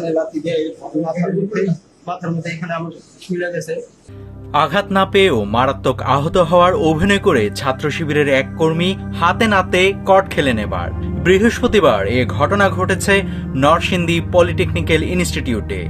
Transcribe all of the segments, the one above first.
এখানে লাথি দিয়ে মাথার মধ্যে এখানে আমার ঝুলে গেছে। আঘাত না পেয়েও মারাত্মক আহত হওয়ার অভিনয় করে ছাত্র শিবিরের এক কর্মী হাতে নাতে কট খেলে নেবার। বৃহস্পতিবার এ ঘটনা ঘটেছে নরসিংদী পলিটেকনিক্যাল ইনস্টিটিউটে।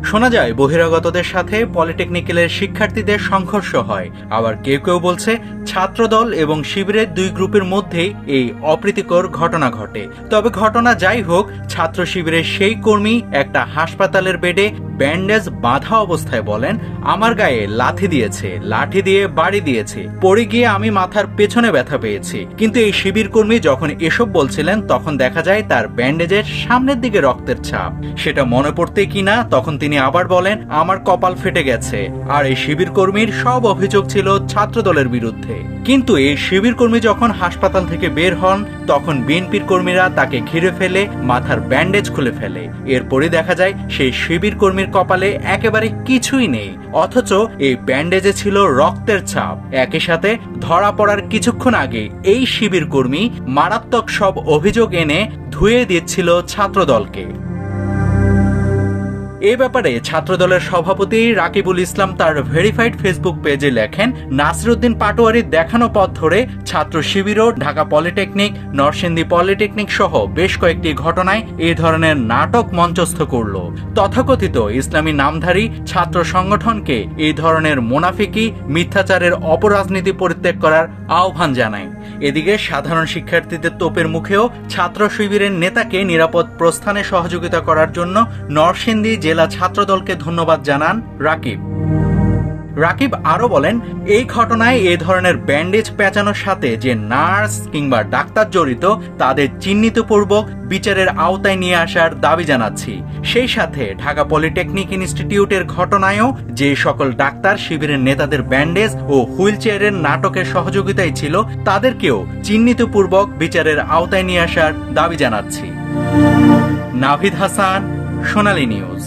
শোনা যায় বহিরাগতদের সাথে পলিটেকনিক্যালের শিক্ষার্থীদের সংঘর্ষ হয়। আবার কেউ কেউ বলছে ছাত্রদল এবং শিবিরের দুই গ্রুপের মধ্যেই এই অপ্রীতিকর ঘটনা ঘটে। তবে ঘটনা যাই হোক, ছাত্র শিবিরের সেই কর্মী একটা হাসপাতালের বেডে ব্যান্ডেজ বাঁধা অবস্থায় বলেন, আমার গায়ে লাথি দিয়েছে, লাঠি দিয়ে বাড়ি দিয়েছে, পড়ে গিয়ে আমি মাথার পেছনে ব্যথা পেয়েছি। কিন্তু এই শিবির কর্মী যখন এসব বলছিলেন তখন দেখা যায় তার ব্যান্ডেজের সামনের দিকে রক্তের ছাপ। সেটা মনে পড়তে কিনা তখন তিনি আবার বলেন, আমার কপাল ফেটে গেছে। আর এই শিবির কর্মীর সব অভিযোগ ছিল ছাত্রদলের বিরুদ্ধে। কিন্তু এই শিবির কর্মী যখন হাসপাতাল থেকে বের হন তখন বিএনপির কর্মীরা তাকে ঘিরে ফেলে মাথার ব্যান্ডেজ খুলে ফেলে। এরপরে দেখা যায় সেই শিবির কর্মীর কপালে একেবারে কিছুই নেই, অথচ এই ব্যান্ডেজে ছিল রক্তের ছাপ। একই সাথে ধরা পড়ার কিছুক্ষণ আগে এই শিবির কর্মী মারাত্মক সব অভিযোগ এনে ধুয়ে দিচ্ছিল ছাত্রদলকে। এ ব্যাপারে ছাত্রদলের সভাপতি রাকিবুল ইসলাম তার ভেরিফাইড ফেসবুক পেজে লেখেন, নাসিরউদ্দিন পাটোয়ারির দেখানো পথ ধরে ছাত্র শিবিরও ঢাকা পলিটেকনিক, নরসিংদী পলিটেকনিক সহ বেশ কয়েকটি ঘটনায় এই ধরনের নাটক মঞ্চস্থ করল। তথাকথিত ইসলামী নামধারী ছাত্র সংগঠনকে এই ধরনের মুনাফিকি, মিথ্যাচারের অপরাজনীতি পরিত্যাগ করার আহ্বান জানায়। এদিকে সাধারণ শিক্ষার্থীদের তোপের মুখেও ছাত্র শিবিরের নেতাকে নিরাপদ প্রস্থানে সহযোগিতা করার জন্য নরসিংদী জেলা ছাত্রদলকে ধন্যবাদ জানান রাকিব। রাকিব আরো বলেন, এই ঘটনায় এই ধরনের ব্যান্ডেজ পেঁচানোর সাথে যে নার্স কিংবা ডাক্তার জড়িত তাদের চিহ্নিতপূর্বক বিচারের আওতায় নিয়ে আসার দাবি জানাচ্ছি। সেই সাথে ঢাকা পলিটেকনিক ইনস্টিটিউটের ঘটনায়ও যে সকল ডাক্তার শিবিরের নেতাদের ব্যান্ডেজ ও হুইল চেয়ারের নাটকের সহযোগিতায় ছিল তাদেরকেও চিহ্নিতপূর্বক বিচারের আওতায় নিয়ে আসার দাবি জানাচ্ছি। নাভিদ হাসান, সোনালী নিউজ।